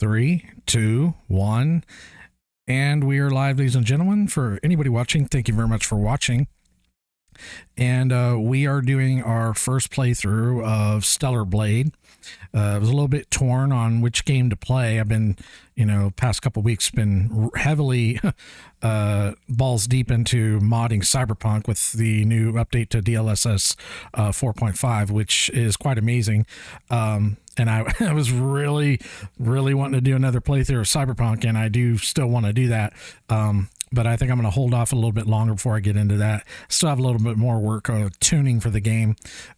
Three, two, one. And we are live, ladies and gentlemen. For anybody watching, thank you very much for watching. And we are doing our first playthrough of Stellar Blade. I was a little bit torn on which game to play. I've been, past couple weeks been heavily balls deep into modding Cyberpunk with the new update to DLSS 4.5, which is quite amazing. And I was really wanting to do another playthrough of Cyberpunk, and I do still want to do that. But I think I'm going to hold off a little bit longer before I get into that. Still have a little bit more work tuning for the game.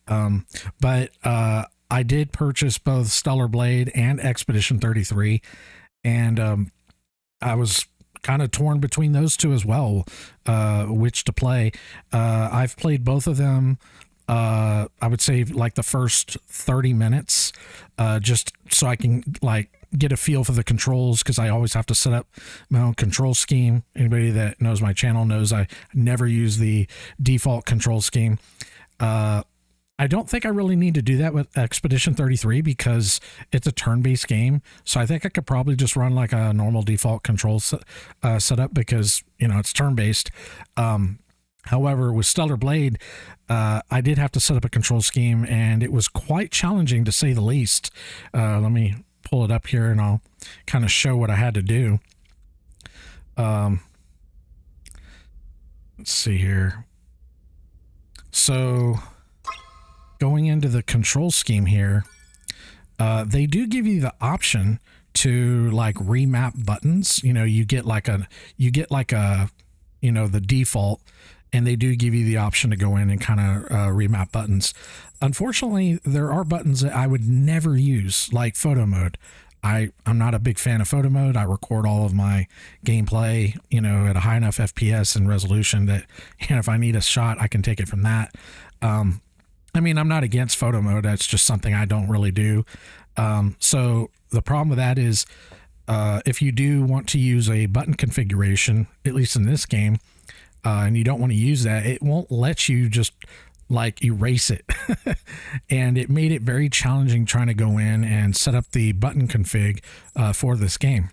But I did purchase both Stellar Blade and Expedition 33. And I was kind of torn between those two as well, which to play. I've played both of them. I would say like the first 30 minutes, just so I can get a feel for the controls, because I always have to set up my own control scheme. Anybody that knows my channel knows I never use the default control scheme. I don't think I really need to do that with Expedition 33 because it's a turn-based game. So I think I could probably just run like a normal default control setup because, it's turn-based. However, with Stellar Blade, I did have to set up a control scheme, and it was quite challenging to say the least. Let me pull it up here and I'll kind of show what I had to do. Let's see here. So going into the control scheme here, they do give you the option to remap buttons. You get the default, and they do give you the option to go in and kind of remap buttons. Unfortunately, there are buttons that I would never use, like photo mode. I'm not a big fan of photo mode. I record all of my gameplay, at a high enough FPS and resolution that if I need a shot, I can take it from that. I'm not against photo mode. That's just something I don't really do. So the problem with that is if you do want to use a button configuration, at least in this game, and you don't want to use that, it won't let you just erase it. And it made it very challenging trying to go in and set up the button config for this game.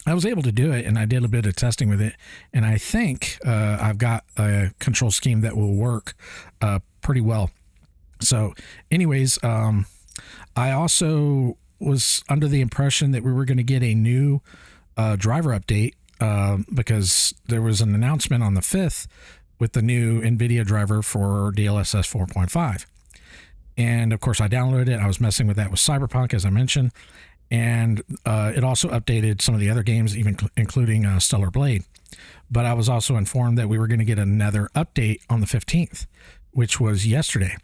I was able to do it, and I did a bit of testing with it, and I think I've got a control scheme that will work pretty well. So anyways, I also was under the impression that we were going to get a new driver update because there was an announcement on the 5th with the new NVIDIA driver for DLSS 4.5. And of course I downloaded it. I was messing with that with Cyberpunk, as I mentioned. And it also updated some of the other games, even including Stellar Blade. But I was also informed that we were going to get another update on the 15th, which was yesterday.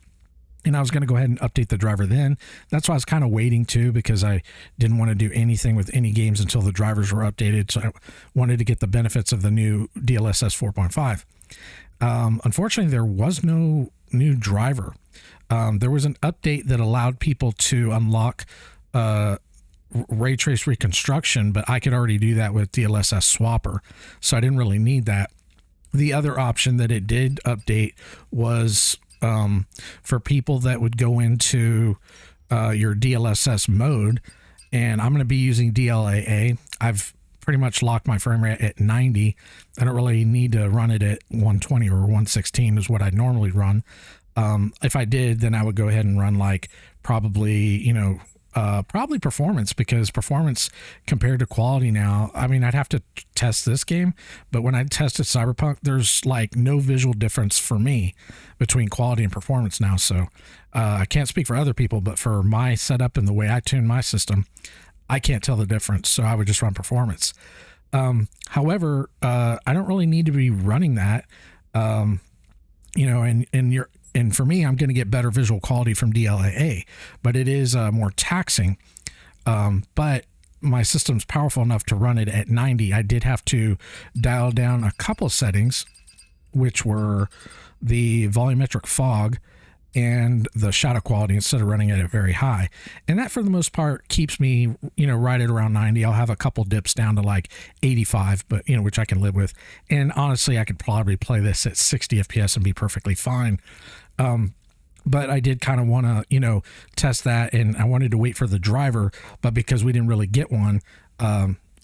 And I was going to go ahead and update the driver then. That's why I was kind of waiting too, because I didn't want to do anything with any games until the drivers were updated. So I wanted to get the benefits of the new DLSS 4.5. Unfortunately, there was no new driver. There was an update that allowed people to unlock ray trace reconstruction, but I could already do that with DLSS Swapper. So I didn't really need that. The other option that it did update was for people that would go into your DLSS mode, and I'm going to be using DLAA. I've pretty much locked my frame rate at 90. I don't really need to run it at 120 or 116 is what I normally run. If I did, then I would go ahead and run probably performance, because performance compared to quality now, I'd have to test this game, but when I tested Cyberpunk, there's no visual difference for me between quality and performance now. So I can't speak for other people, but for my setup and the way I tune my system, I can't tell the difference. So I would just run performance. However, I don't really need to be running that, and for me, I'm going to get better visual quality from DLAA, but it is more taxing. But my system's powerful enough to run it at 90. I did have to dial down a couple of settings, which were the volumetric fog and the shadow quality instead of running it at very high. And that, for the most part, keeps me, right at around 90. I'll have a couple dips down to 85, but, which I can live with. And honestly, I could probably play this at 60 FPS and be perfectly fine. But I did kind of want to, test that, and I wanted to wait for the driver, but because we didn't really get one,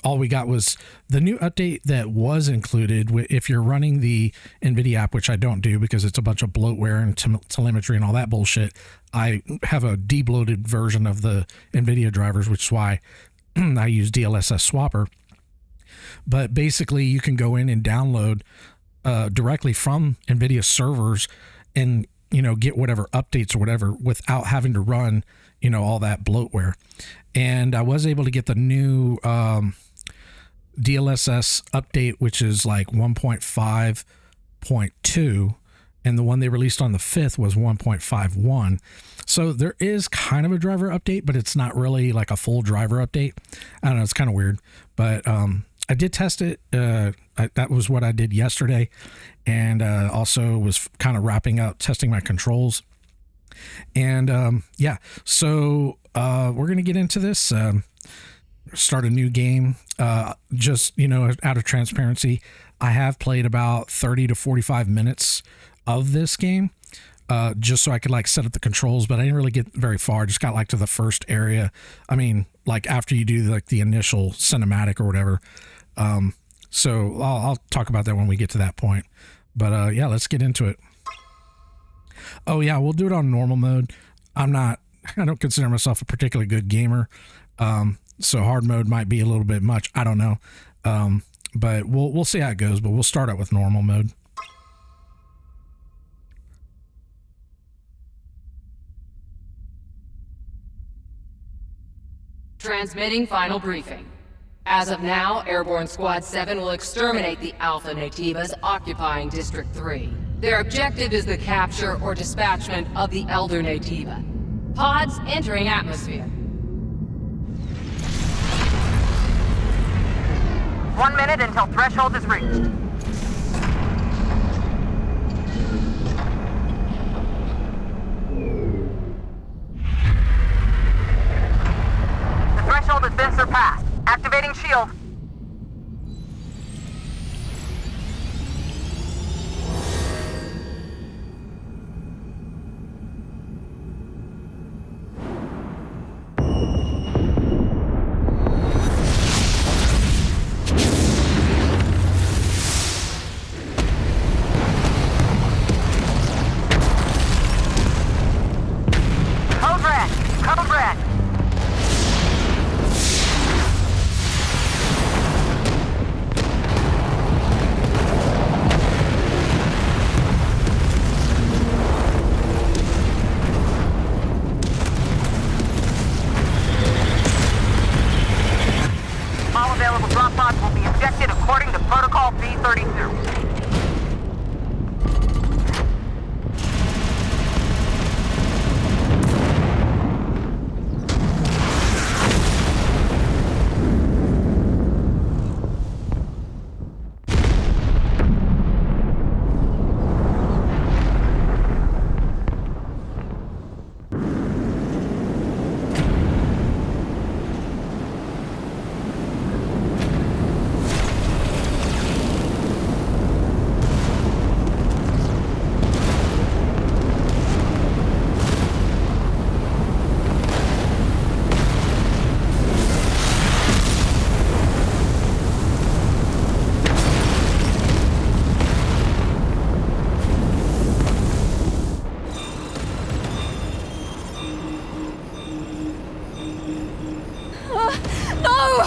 All we got was the new update that was included. If you're running the NVIDIA app, which I don't do because it's a bunch of bloatware and telemetry and all that bullshit, I have a debloated version of the NVIDIA drivers, which is why I use DLSS Swapper. But basically, you can go in and download directly from NVIDIA servers and, get whatever updates or whatever without having to run, all that bloatware. And I was able to get the new DLSS update, which is like 1.5.2, and the one they released on the 5th was 1.51. So there is kind of a driver update, but it's not really like a full driver update. I don't know, it's kind of weird, but I did test it. That was what I did yesterday, and also was kind of wrapping up testing my controls. And so we're gonna get into this. Start a new game. Just out of transparency, I have played about 30 to 45 minutes of this game, just so I could like set up the controls, but I didn't really get very far. I just got like to the first area. I mean, like after you do like the initial cinematic or whatever. So I'll talk about that when we get to that point. But yeah, let's get into it. Oh yeah, we'll do it on normal mode. I don't consider myself a particularly good gamer. So hard mode might be a little bit much. I don't know. But we'll see how it goes, but we'll start out with normal mode. Transmitting final briefing. As of now, Airborne Squad 7 will exterminate the Alpha Nativas occupying District 3. Their objective is the capture or dispatchment of the Elder Nativa. Pods entering atmosphere. 1 minute until threshold is reached. The threshold has been surpassed. Activating shield. Code red. All available drop pods will be ejected according to Protocol B32. No!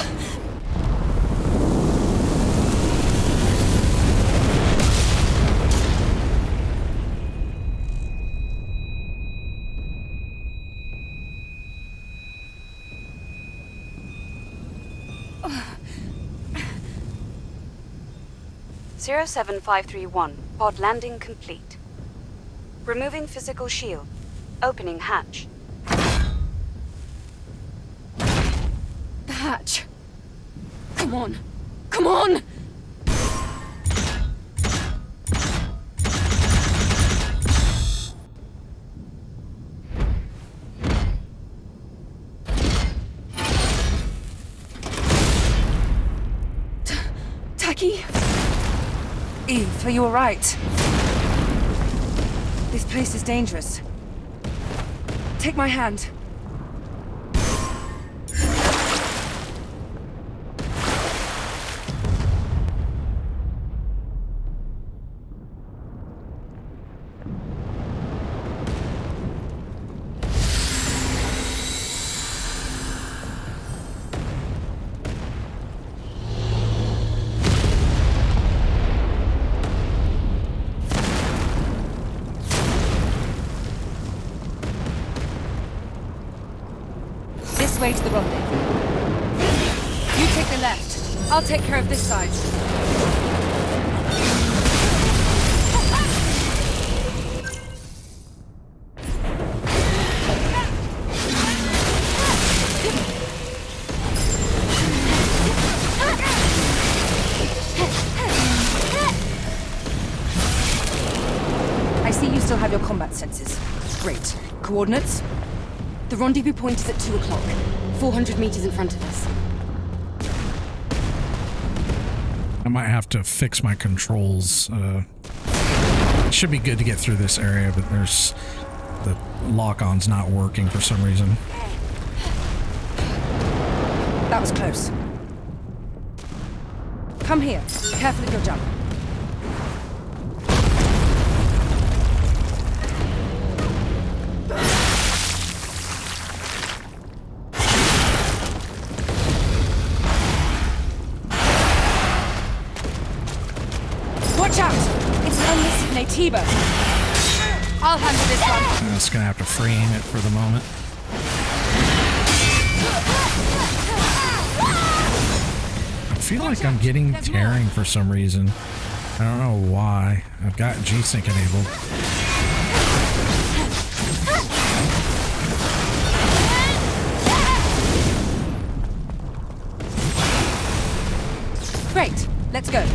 07531, pod landing complete. Removing physical shield. Opening hatch. The hatch. Come on. Come on! Taki? Eve, are you alright? This place is dangerous. Take my hand. way to the rendezvous. You take the left. I'll take care of this side. I see you still have your combat senses. Great. Coordinates? The rendezvous point is at 2 o'clock. 400 meters in front of us. I might have to fix my controls. It should be good to get through this area, but there's the lock-on's not working for some reason. That was close. Come here. Careful of your jump. Watch out! It's an unlisted Naytiba. I'll handle this one. I'm just gonna have to free aim it for the moment. I feel like I'm getting tearing for some reason. I don't know why. I've got G-Sync enabled. Great. Let's go.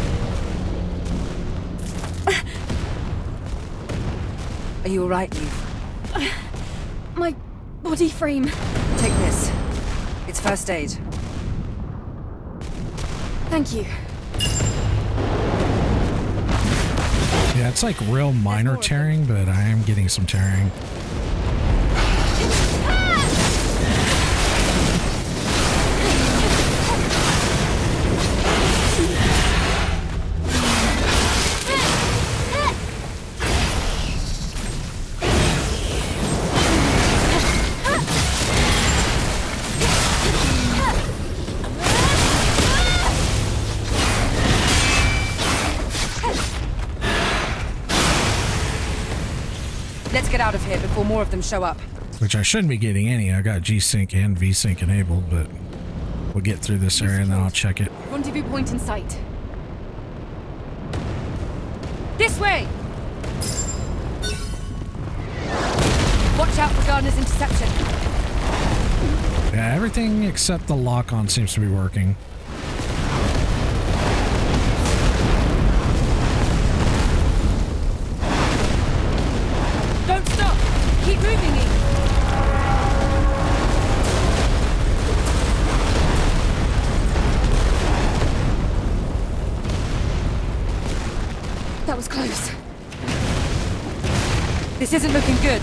Are you alright, Eve? My body frame. Take this. It's first aid. Thank you. Yeah, it's like real minor tearing, but I am getting some tearing. Let's get out of here before more of them show up. Which I shouldn't be getting any. I got G-Sync and V-Sync enabled, but we'll get through this area and then I'll check it. Rendezvous point in sight. This way! Watch out for Gardner's interception. Yeah, everything except the lock-on seems to be working. Don't stop! Keep moving, Eve. That was close. This isn't looking good.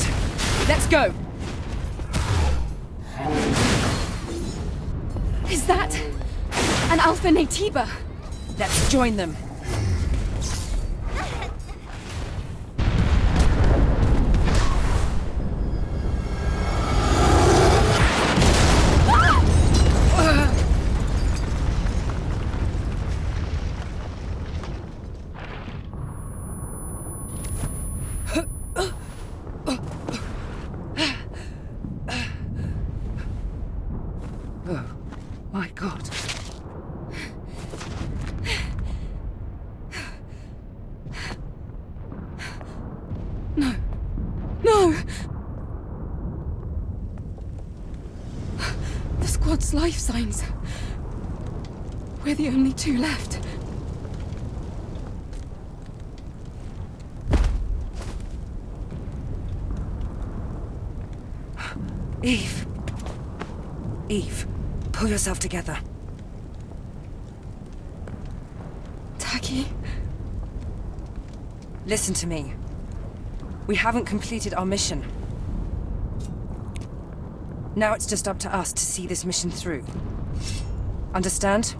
Let's go. Is that an Alpha Naytiba? Let's join them. My God. No. No! The squad's life signs. We're the only two left. Eve. Eve, pull yourself together. Taki? Listen to me. We haven't completed our mission. Now it's just up to us to see this mission through. Understand?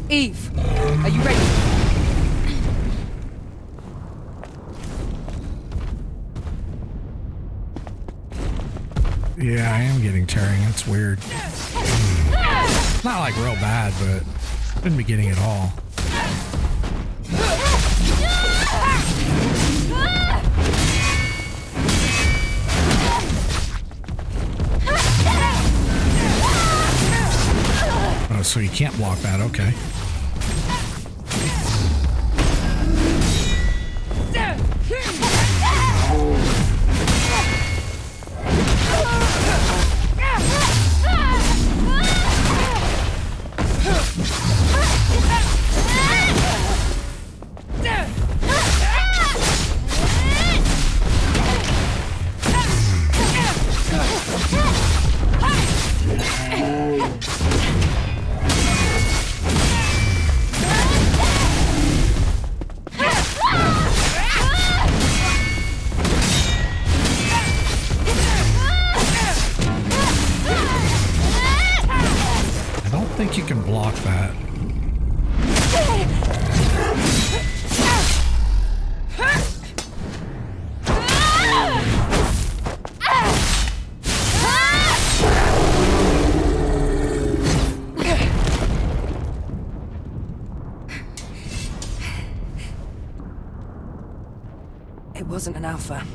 Eve, are you ready? Yeah, I am getting tearing. That's weird. Not like real bad, but shouldn't be getting it all. Oh, so you can't block that. Okay. I think you can block that. It wasn't an alpha,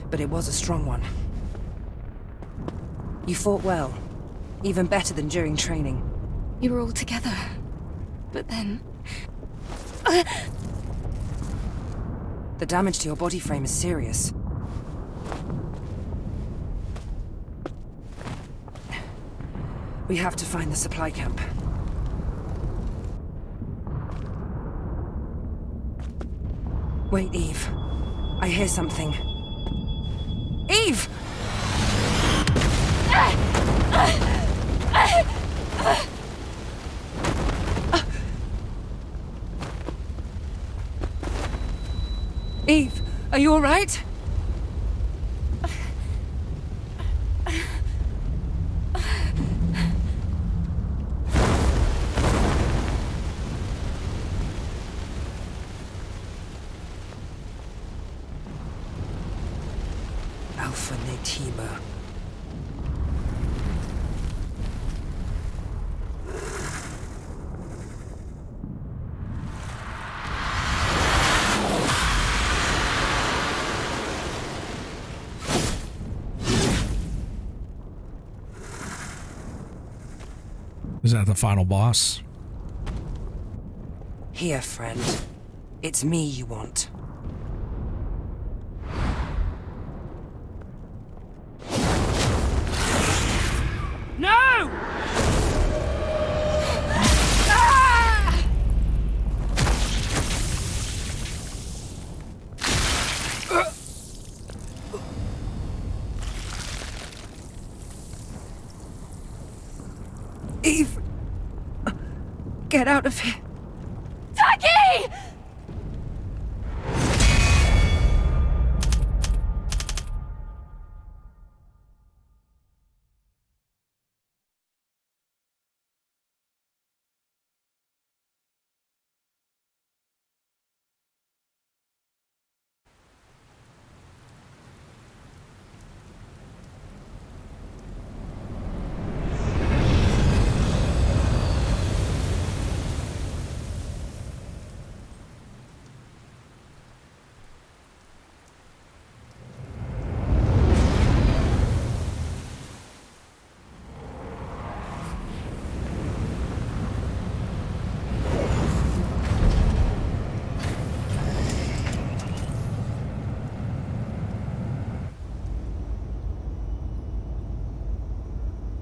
but it was a strong one. You fought well, even better than during training. You were all together. But then... The damage to your body frame is serious. We have to find the supply camp. Wait, Eve. I hear something. Eve! Eve, are you all right? Alpha Naytiba. Is that the final boss? Here, friend. It's me you want. No! Eve! Get out of here! Taki!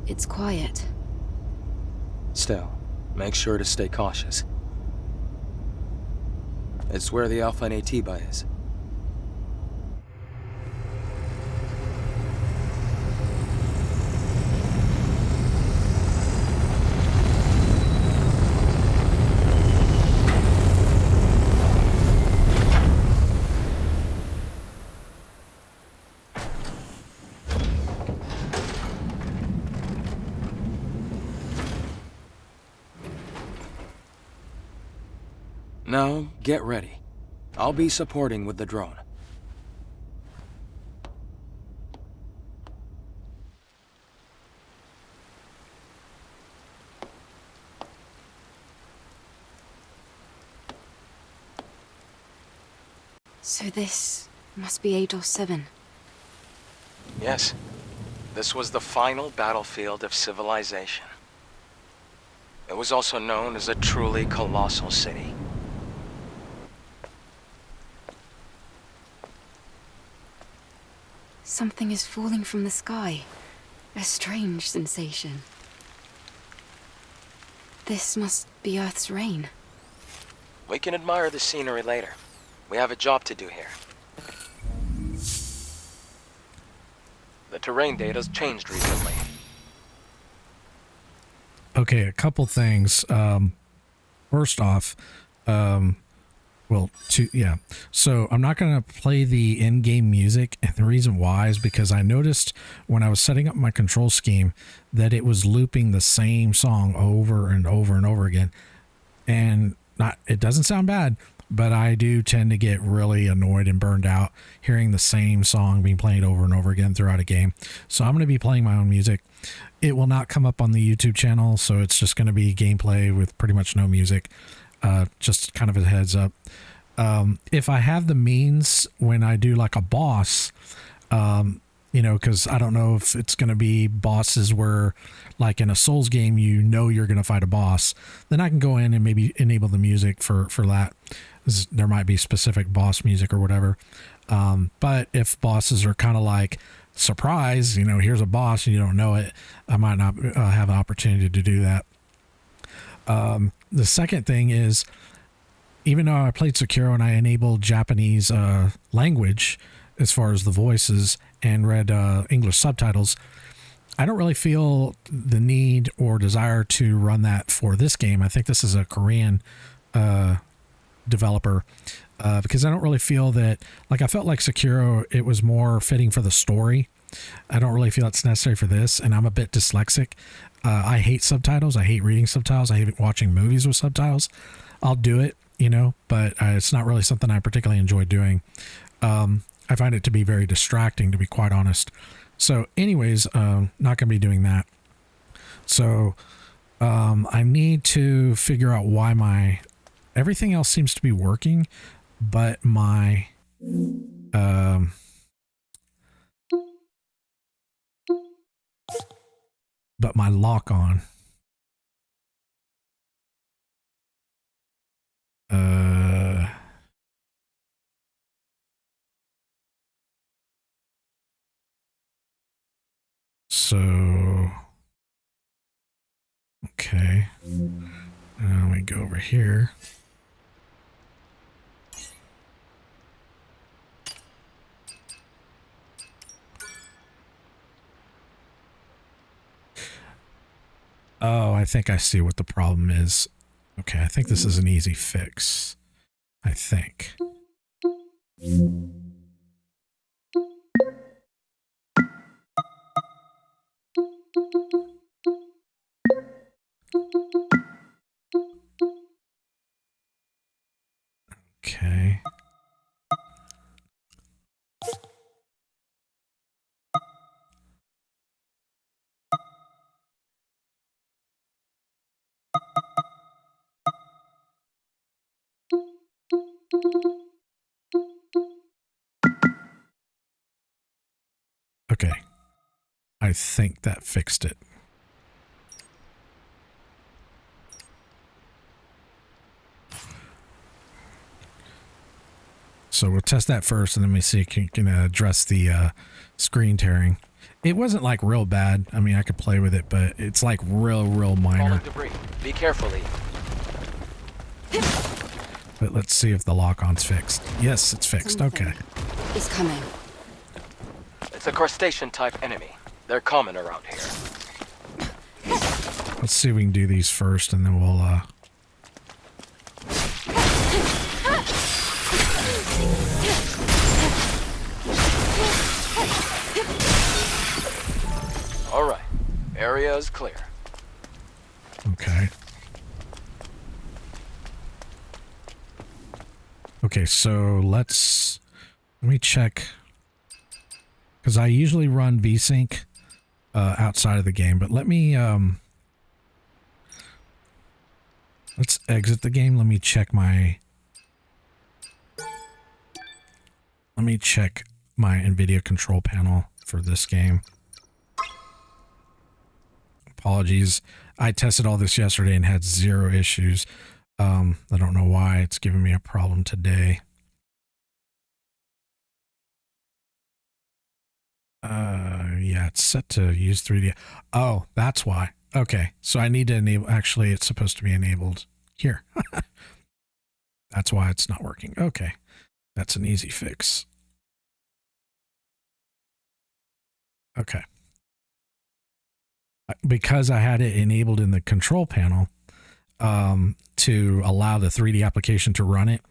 It's quiet. Still, make sure to stay cautious. It's where the Alpha Naytiba is. Now, get ready. I'll be supporting with the drone. So this must be Eidos 7. Yes. This was the final battlefield of civilization. It was also known as a truly colossal city. Something is falling from the sky. A strange sensation. This must be Earth's rain. We can admire the scenery later. We have a job to do here. The terrain data's changed recently. Okay, a couple things. First off, so I'm not going to play the in-game music, and the reason why is because I noticed when I was setting up my control scheme that it was looping the same song over and over and over again. And it doesn't sound bad, but I do tend to get really annoyed and burned out hearing the same song being played over and over again throughout a game. So I'm going to be playing my own music. It will not come up on the YouTube channel, so it's just going to be gameplay with pretty much no music. Just kind of a heads up. If I have the means when I do like a boss, because I don't know if it's going to be bosses where, like in a Souls game, you're going to fight a boss, then I can go in and maybe enable the music for that. There might be specific boss music or whatever. But if bosses are kind of like, surprise, here's a boss and you don't know it, I might not have an opportunity to do that. The second thing is, even though I played Sekiro and I enabled Japanese language as far as the voices and read English subtitles, I don't really feel the need or desire to run that for this game. I think this is a Korean developer, because I don't really feel that, like, I felt like Sekiro, it was more fitting for the story. I don't really feel it's necessary for this, and I'm a bit dyslexic. I hate subtitles. I hate reading subtitles. I hate watching movies with subtitles. I'll do it, but it's not really something I particularly enjoy doing. I find it to be very distracting, to be quite honest. So anyways, not going to be doing that. So I need to figure out why everything else seems to be working, but my lock on so okay, now we go over here. Oh, I think I see what the problem is. Okay, I think this is an easy fix. I think. Okay. Okay. I think that fixed it. So we'll test that first, and then we see if we can address the screen tearing. It wasn't like real bad. I mean, I could play with it, but it's like real minor. Debris. Be careful, Lee. But let's see if the lock-on's fixed. Yes, it's fixed. Okay. It's coming. It's a crustacean-type enemy. They're common around here. Let's see if we can do these first, and then we'll All right. Area is clear. Okay. Okay, so let me check, because I usually run VSync outside of the game, but let me let's exit the game. Let me check my Let me check my NVIDIA control panel for this game. Apologies. I tested all this yesterday and had 0 issues. I don't know why it's giving me a problem today. Yeah, it's set to use 3D. Oh, that's why. Okay, so I need to enable, actually it's supposed to be enabled here. That's why it's not working. Okay, that's an easy fix. Okay. Because I had it enabled in the control panel to allow the 3D application to run it,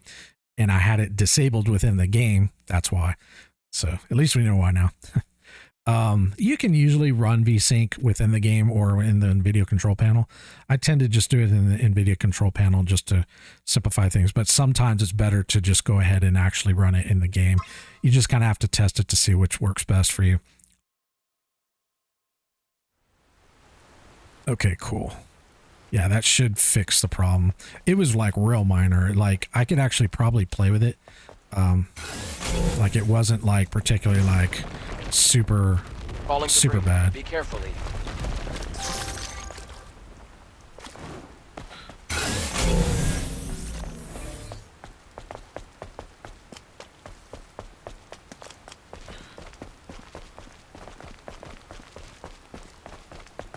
and I had it disabled within the game, that's why. So at least we know why now. You can usually run VSync within the game or in the NVIDIA control panel. I tend to just do it in the NVIDIA control panel just to simplify things, but sometimes it's better to just go ahead and actually run it in the game. You just kind of have to test it to see which works best for you. Okay, cool. Yeah, that should fix the problem. It was like real minor. Like I could actually probably play with it. Like it wasn't like particularly like super bad. Be careful.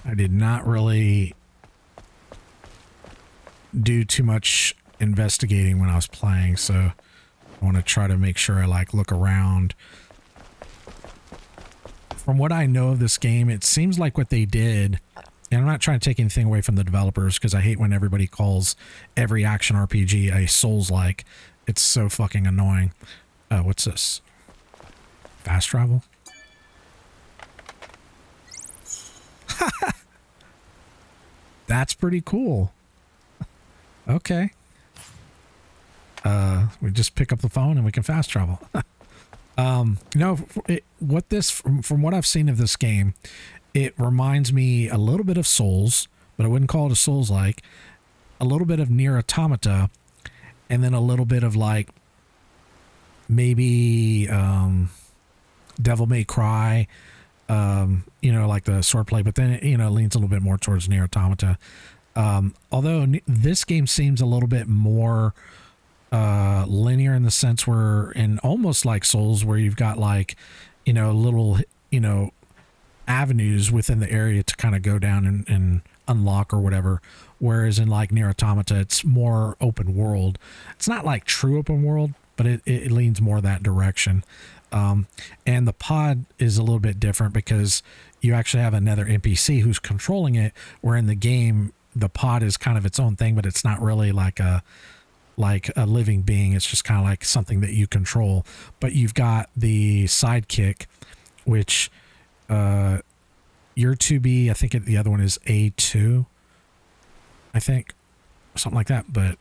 I did not really do too much investigating when I was playing, so I want to try to make sure I like look around. From what I know of this game, it seems like what they did, and I'm not trying to take anything away from the developers because I hate when everybody calls every action RPG a Souls-like. It's so fucking annoying. What's this? Fast travel? That's pretty cool. Okay. We just pick up the phone and we can fast travel. No, from what I've seen of this game, it reminds me a little bit of Souls, but I wouldn't call it a Souls-like. A little bit of Nier Automata, and then a little bit of like maybe Devil May Cry, you know, like the swordplay, but then it, you know, leans a little bit more towards Nier Automata. Although this game seems a little bit more linear in the sense where, and almost like Souls, where you've got like, you know, little, you know, avenues within the area to kind of go down and unlock or whatever. Whereas in like Nier Automata, it's more open world. It's not like true open world, but it leans more that direction. And the pod is a little bit different because you actually have another NPC who's controlling it, where in the game, the pod is kind of its own thing, but it's not really like a living being. It's just kind of like something that you control. But you've got the sidekick, which you're to be, I think the other one is A2, I think, something like that. But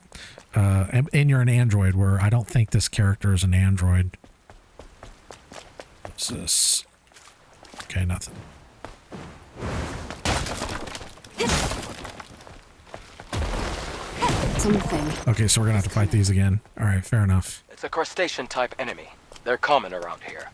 and you're an android, where I don't think this character is an android. What's this? Okay, nothing. Something. Okay, so we're gonna have to fight these again. All right, fair enough. It's a crustacean type enemy. They're common around here.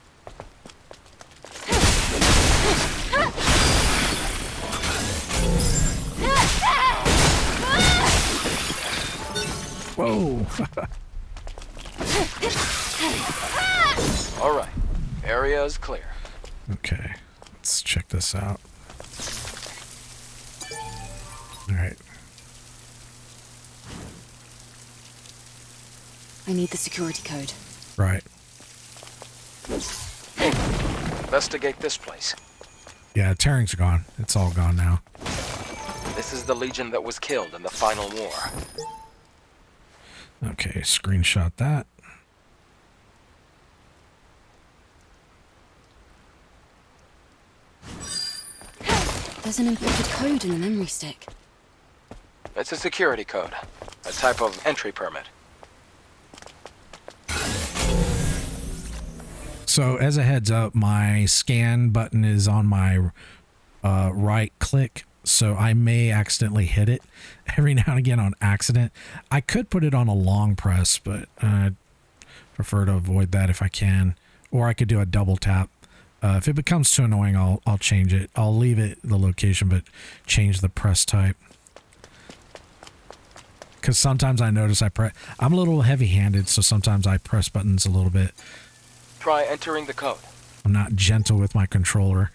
Whoa. All right, area is clear. Okay, let's check this out. All right. I need the security code. Right. Investigate this place. Yeah, Tearing's gone. It's all gone now. This is the Legion that was killed in the final war. Okay, screenshot that. There's an encrypted code in the memory stick. It's a security code, a type of entry permit. So as a heads up, my scan button is on my right click, so I may accidentally hit it every now and again on accident. I could put it on a long press, but I prefer to avoid that if I can. or I could do a double tap. If it becomes too annoying, I'll change it. I'll leave it the location, but change the press type. Because sometimes I notice I'm a little heavy-handed, so sometimes I press buttons a little bit. Try entering the code. I'm not gentle with my controller.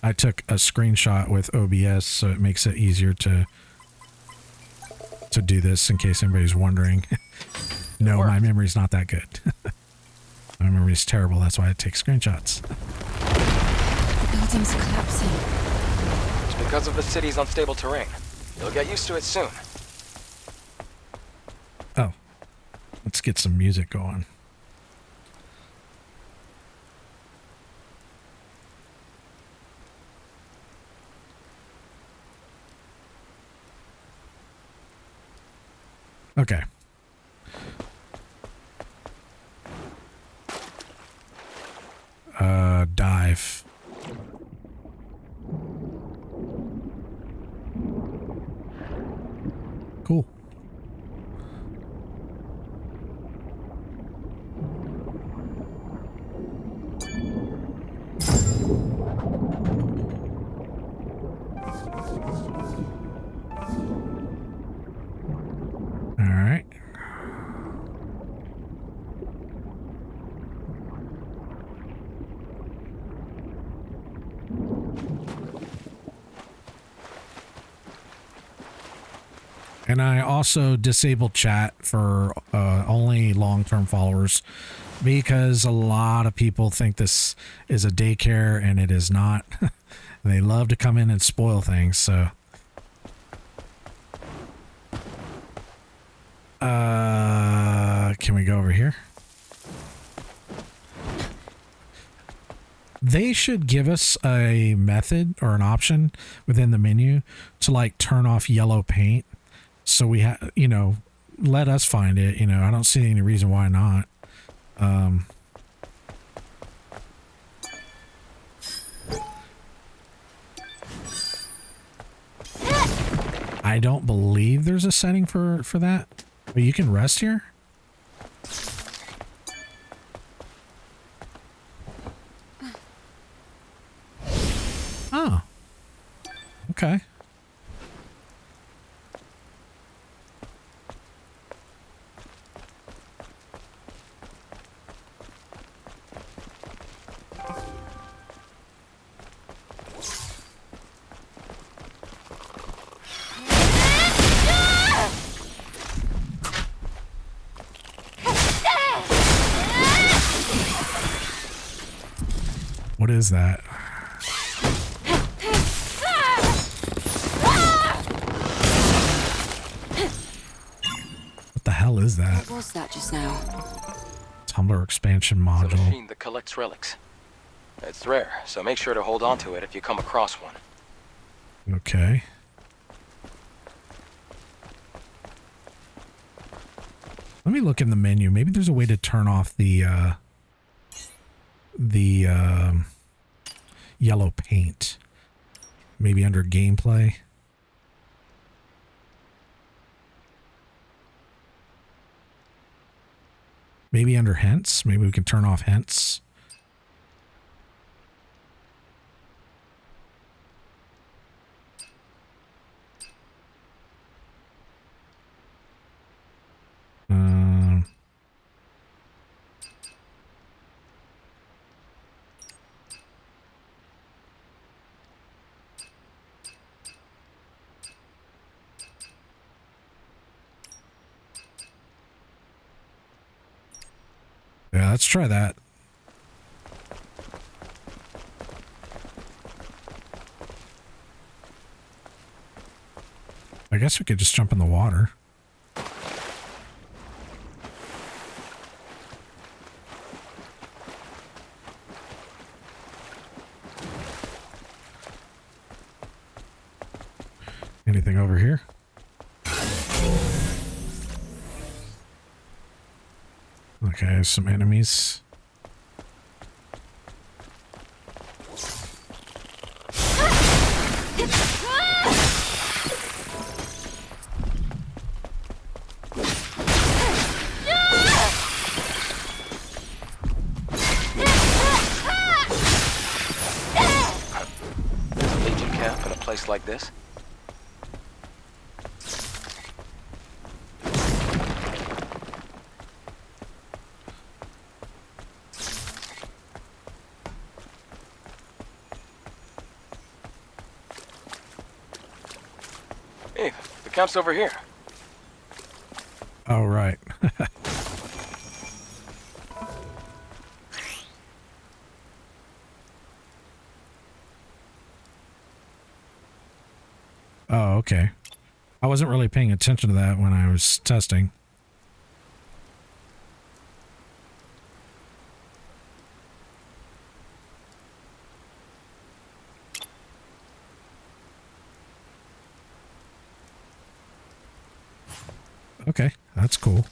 I took a screenshot with OBS, so it makes it easier to do this in case anybody's wondering. No, my memory's not that good. My memory's terrible, that's why I take screenshots. The building's collapsing. It's because of the city's unstable terrain. You'll get used to it soon. Oh. Let's get some music going. Okay. Dive. Cool. All right. And I also disabled chat for only long-term followers because a lot of people think this is a daycare and it is not. They love to come in and spoil things, so. Can we go over here? They should give us a method or an option within the menu to like turn off yellow paint. So we have, you know, let us find it. You know, I don't see any reason why not. I don't believe there's a setting for that. But you can rest here? Oh. Okay. What is that? What the hell is that? What was that just now? Tumblr expansion It's a module. machine that collects relics. It's rare, so make sure to hold on to it if you come across one. Okay. Let me look in the menu. Maybe there's a way to turn off the yellow paint. Maybe under gameplay. Maybe under hints. Maybe we can turn off hints. Yeah, let's try that. I guess we could just jump in the water. Anything over here? Okay, some enemies. this? Hey, the camp's over here. Oh, right. Oh, okay. I wasn't really paying attention to that when I was testing. Okay, that's cool.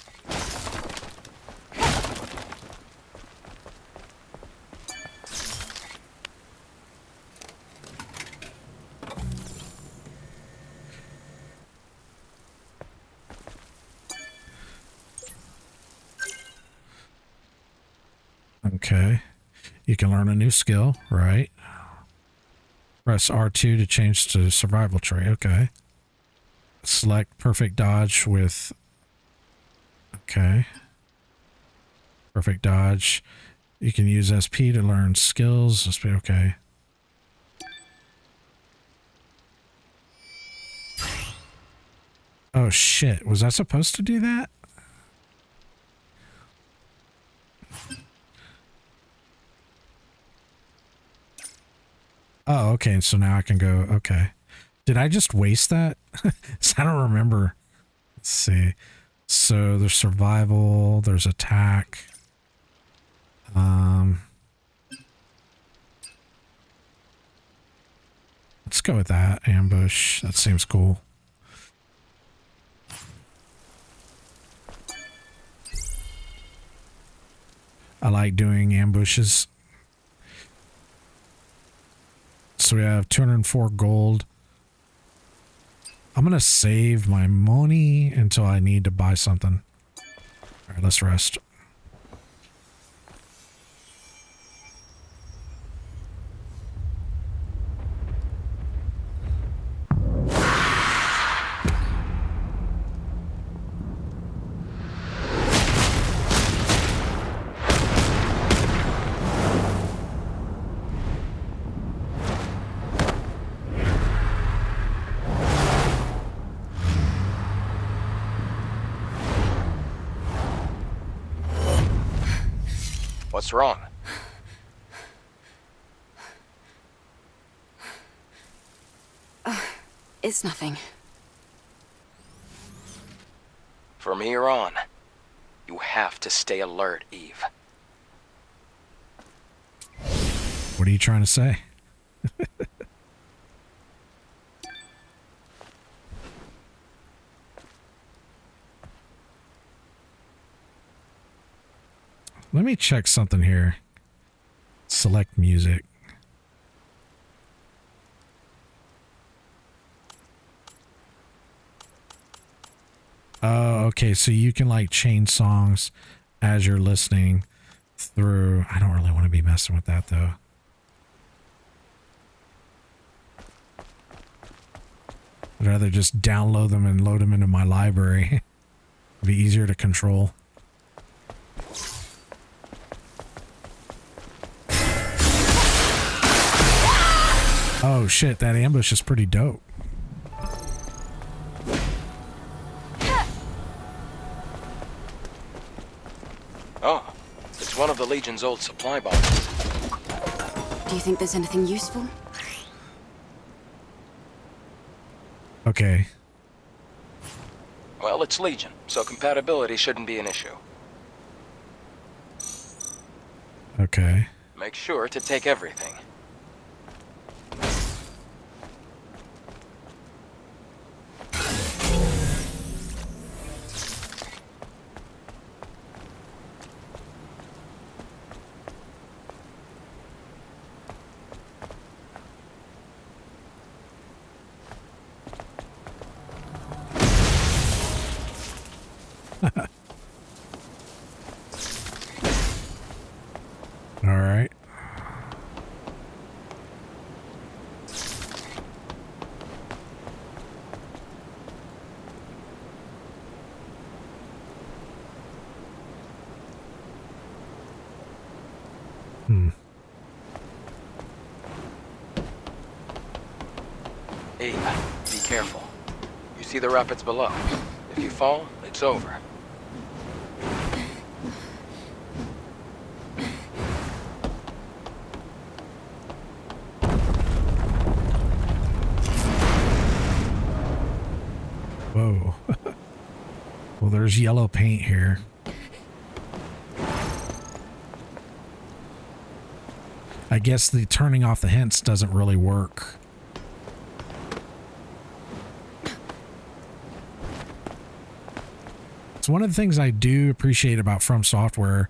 Okay. You can learn a new skill, right? Press R2 to change to survival tray. Okay. Select perfect dodge with... Okay. Perfect dodge. You can use SP to learn skills. SP, okay. Oh shit. Was I supposed to do that? Oh, okay. So now I can go. Okay. Did I just waste that? I don't remember. Let's see. So there's survival, there's attack. Let's go with that. Ambush. That seems cool. I like doing ambushes. So we have 204 gold. I'm going to save my money until I need to buy something. All right, let's rest. What's wrong? It's nothing. From here on, you have to stay alert, Eve. What are you trying to say? Let me check something here. Select music. Oh, okay. So you can like change songs as you're listening through. I don't really want to be messing with that though. I'd rather just download them and load them into my library. It'd be easier to control. Oh shit, that ambush is pretty dope. Oh, it's one of the Legion's old supply boxes. Do you think there's anything useful? Okay. Well, it's Legion, so compatibility shouldn't be an issue. Okay. Make sure to take everything. All right. Hey, be careful. You see the rapids below. If you fall, it's over. Whoa. Well, there's yellow paint here. I guess the turning off the hints doesn't really work. It's one of the things I do appreciate about From Software.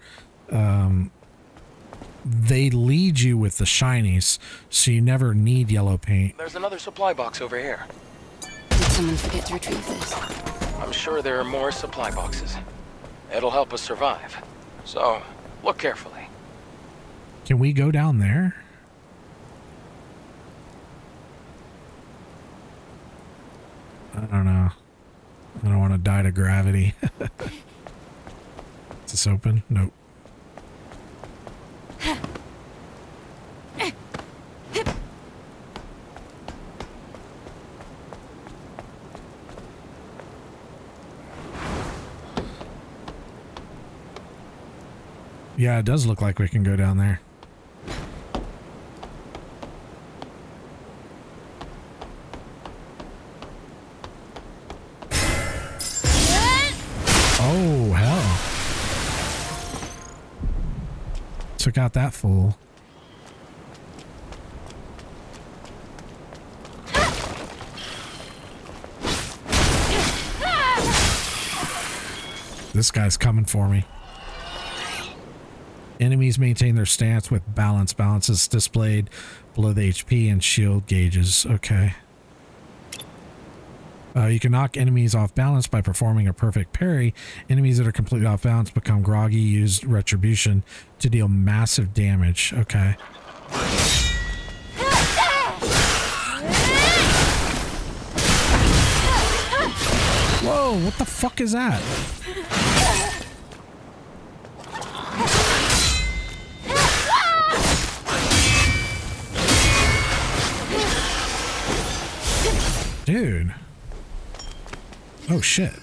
They lead you with the shinies, so you never need yellow paint. There's another supply box over here. Did someone forget to retrieve this? I'm sure there are more supply boxes. It'll help us survive. So, look carefully. Can we go down there? I don't know. I don't want to die to gravity. Is this open? Nope. Yeah, it does look like we can go down there. Oh, hell. Took out that fool. This guy's coming for me. Enemies maintain their stance with balance. Balance is displayed below the HP and shield gauges. Okay. You can knock enemies off balance by performing a perfect parry. Enemies that are completely off balance become groggy. Use retribution to deal massive damage. Okay. Whoa, what the fuck is that? Dude. Oh shit.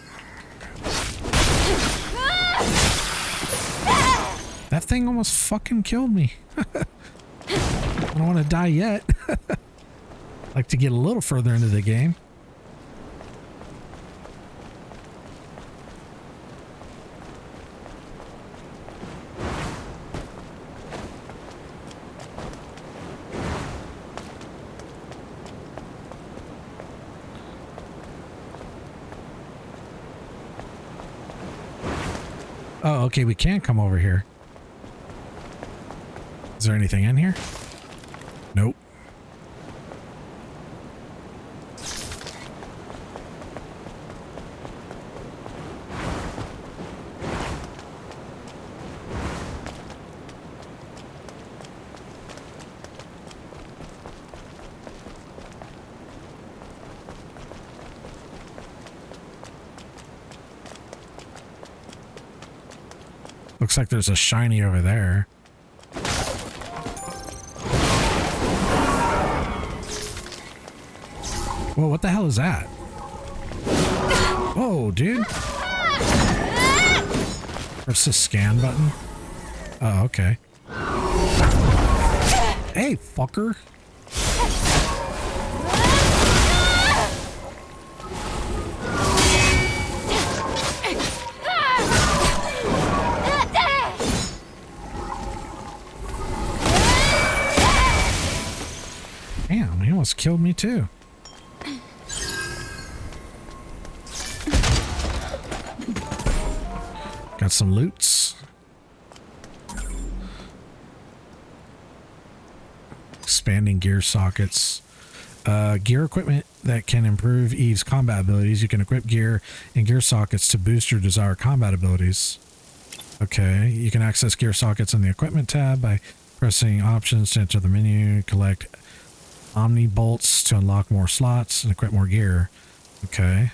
That thing almost fucking killed me. I don't want to die yet. Like to get a little further into the game. Oh, okay, we can come over here. Is there anything in here? Nope. Looks like there's a shiny over there. Whoa, what the hell is that? Whoa, dude. Where's the scan button? Oh, okay. Hey, fucker. Damn, he almost killed me too. Got some loots. Expanding gear sockets. Gear equipment that can improve Eve's combat abilities. You can equip gear and gear sockets to boost your desired combat abilities. Okay, you can access gear sockets in the equipment tab by pressing options to enter the menu. Collect Omni bolts to unlock more slots and equip more gear. Okay.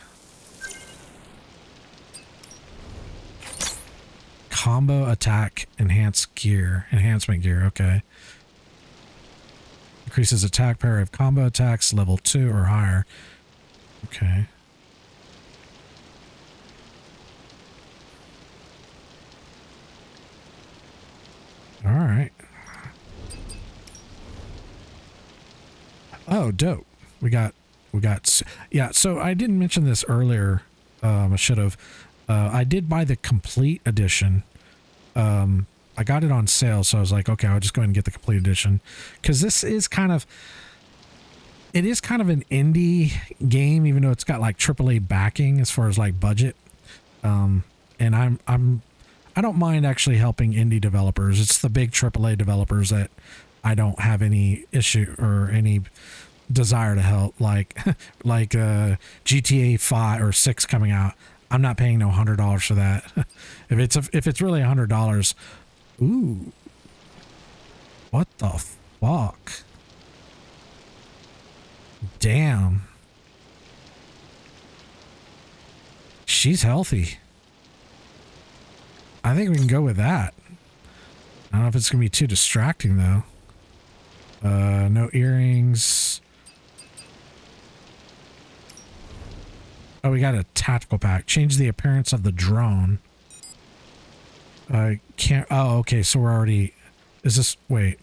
Combo attack enhancement gear. Okay. Increases attack power of combo attacks level 2 or higher. Okay. All right. Oh, dope. We got, yeah. So I didn't mention this earlier. I should have. I did buy the complete edition. I got it on sale, so I was like, okay, I'll just go ahead and get the complete edition, because this is kind of, it is kind of an indie game, even though it's got like AAA backing as far as like budget. And I don't mind actually helping indie developers. It's the big AAA developers that I don't have any issue or any desire to help, like GTA 5 or 6 coming out. I'm not paying no $100 for that. if it's really $100. Ooh. What the fuck? Damn. She's healthy. I think we can go with that. I don't know if it's going to be too distracting though. No earrings. Oh, we got a tactical pack. Change the appearance of the drone. Can't. Oh, okay. So we're already. Is this? Wait.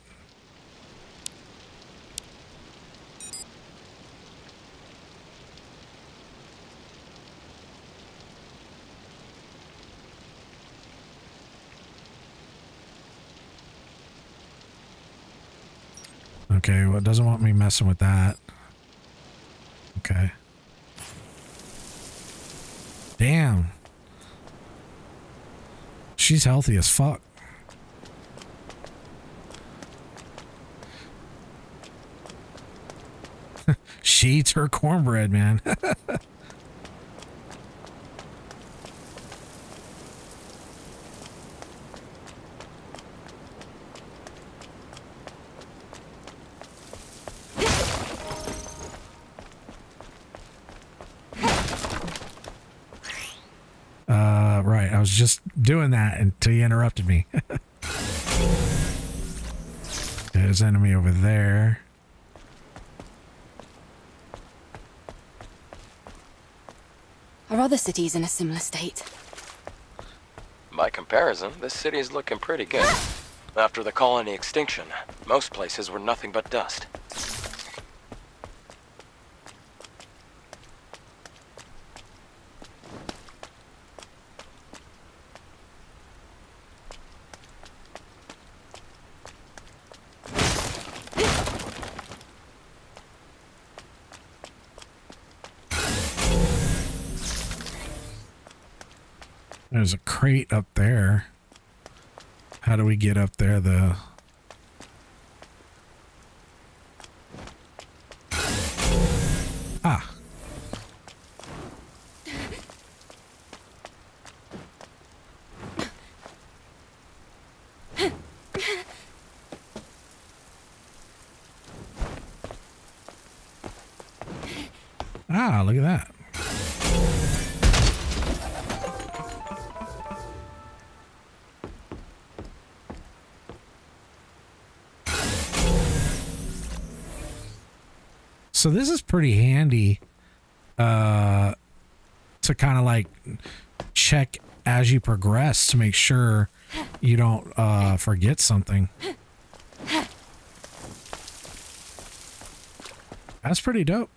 Okay. Well, it doesn't want me messing with that. Okay. Damn. She's healthy as fuck. She eats her cornbread, man. Right. I was just doing that until you interrupted me. There's enemy over there. Are other cities in a similar state? By comparison, this city is looking pretty good. After the colony extinction, most places were nothing but dust. There's a crate up there. How do we get up there, though? Ah. Ah, look at that. So this is pretty handy to kind of like check as you progress to make sure you don't forget something. That's pretty dope.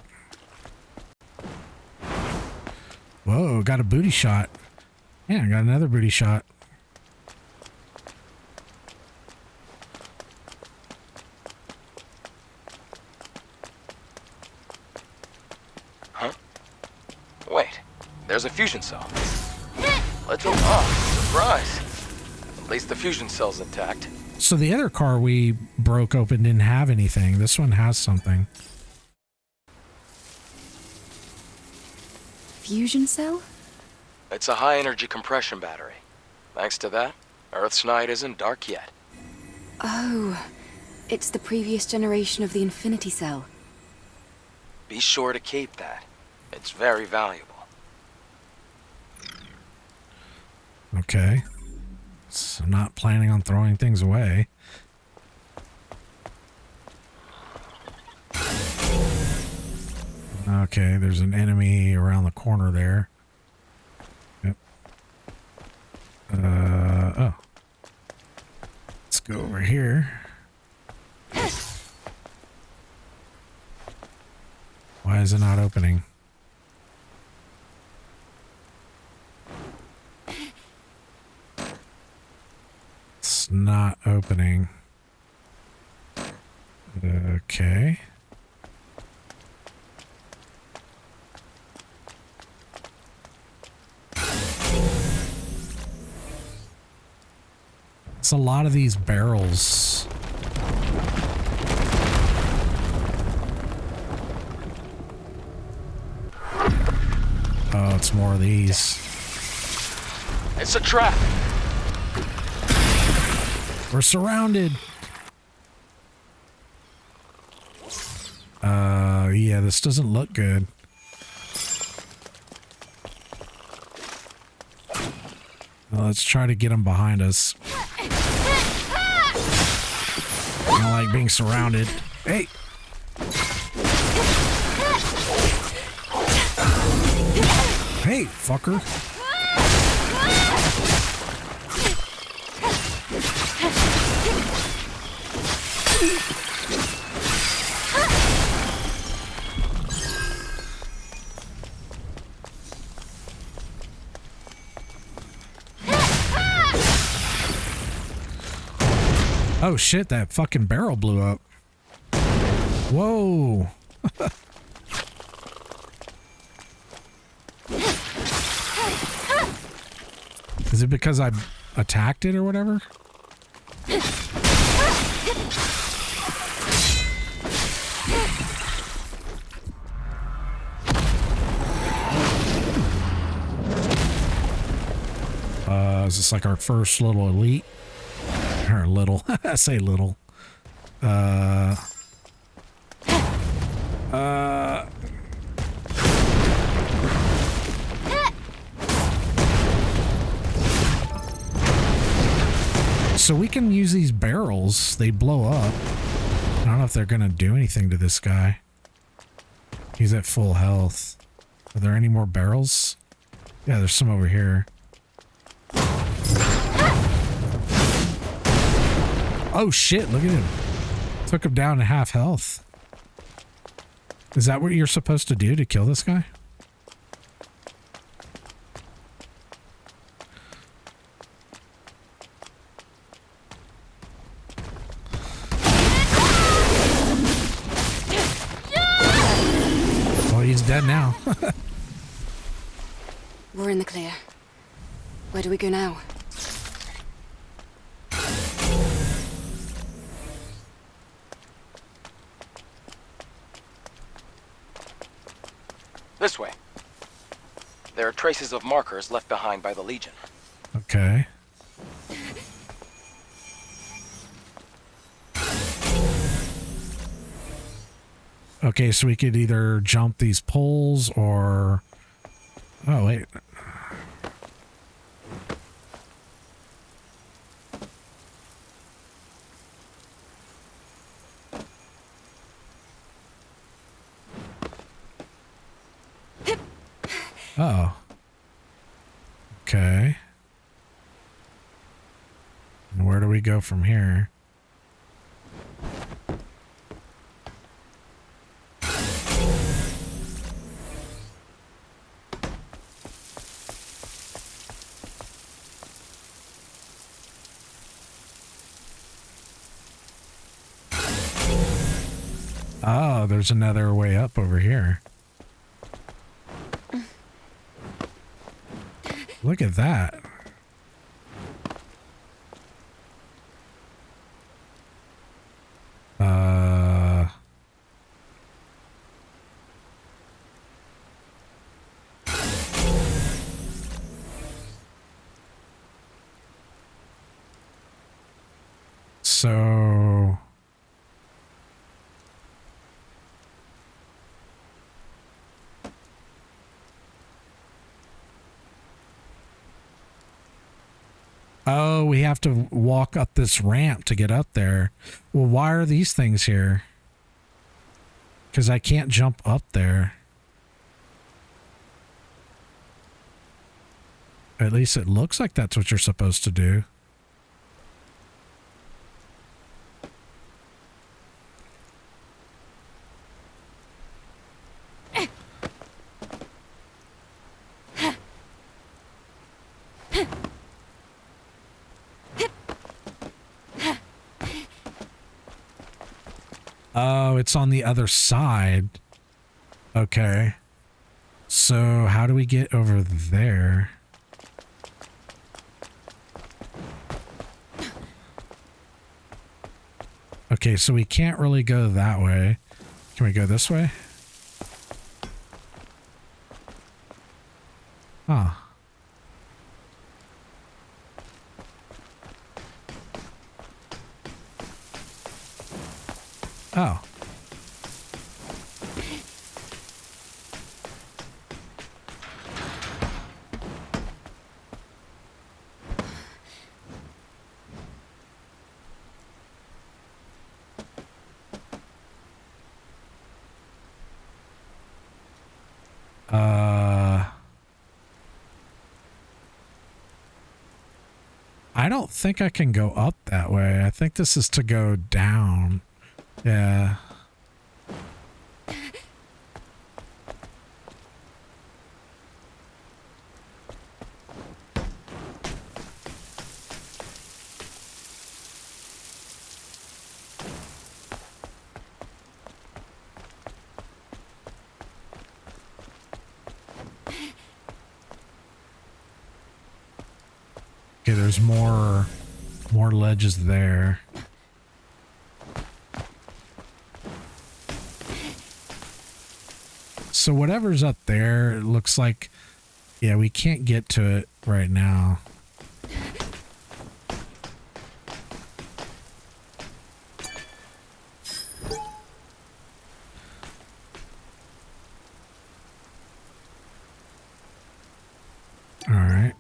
Whoa, got a booty shot. Yeah, I got another booty shot. Wait, there's a fusion cell. Let's open up. Surprise. At least the fusion cell's intact. So the other car we broke open didn't have anything. This one has something. Fusion cell? It's a high-energy compression battery. Thanks to that, Earth's night isn't dark yet. Oh, it's the previous generation of the Infinity Cell. Be sure to keep that. It's very valuable. Okay. So I'm not planning on throwing things away. Okay, there's an enemy around the corner there. Yep. Oh. Let's go over here. Why is it not opening? It's not opening. Okay. It's a lot of these barrels. Oh, it's more of these. It's a trap. We're surrounded. Yeah, this doesn't look good. Well, let's try to get them behind us. I don't like being surrounded. Hey! Hey, fucker. Oh shit, that fucking barrel blew up. Whoa. Is it because I attacked it or whatever? Is this like our first little elite? Or little. I say little. So we can use these barrels. They blow up. I don't know if they're gonna do anything to this guy. He's at full health. Are there any more barrels? Yeah, there's some over here. Oh shit, look at him. Took him down to half health. Is that what you're supposed to do to kill this guy? Well, he's dead now. We're in the clear. Where do we go now? This way. There are traces of markers left behind by the Legion. Okay. Okay, so we could either jump these poles or... Oh, wait. Oh. Okay. And where do we go from here? Oh, there's another way up over here. Look at that. So... Oh, we have to walk up this ramp to get up there. Well, why are these things here? Because I can't jump up there. At least it looks like that's what you're supposed to do. Oh, it's on the other side. Okay. So how do we get over there? Okay, so we can't really go that way. Can we go this way? Huh. Oh. I don't think I can go up that way. I think this is to go down. Yeah. Okay, there's more ledges there. So whatever's up there, it looks like, yeah, we can't get to it right now. All right.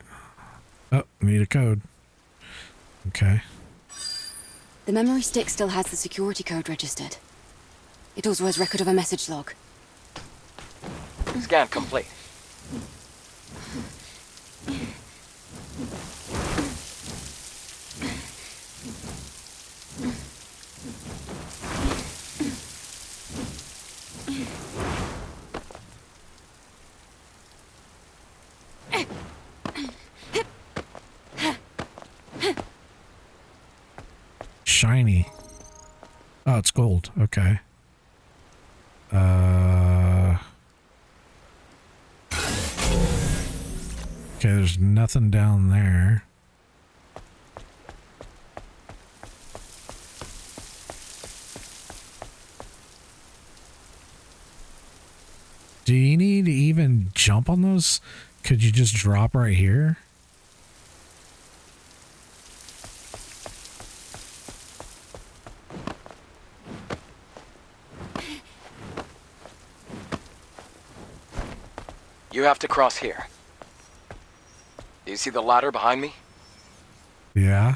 Oh, we need a code. Okay. The memory stick still has the security code registered. It also has record of a message log. Scan complete. Shiny. Oh, it's gold. Okay. Okay, there's nothing down there. Do you need to even jump on those? Could you just drop right here? You have to cross here. Do you see the ladder behind me? Yeah.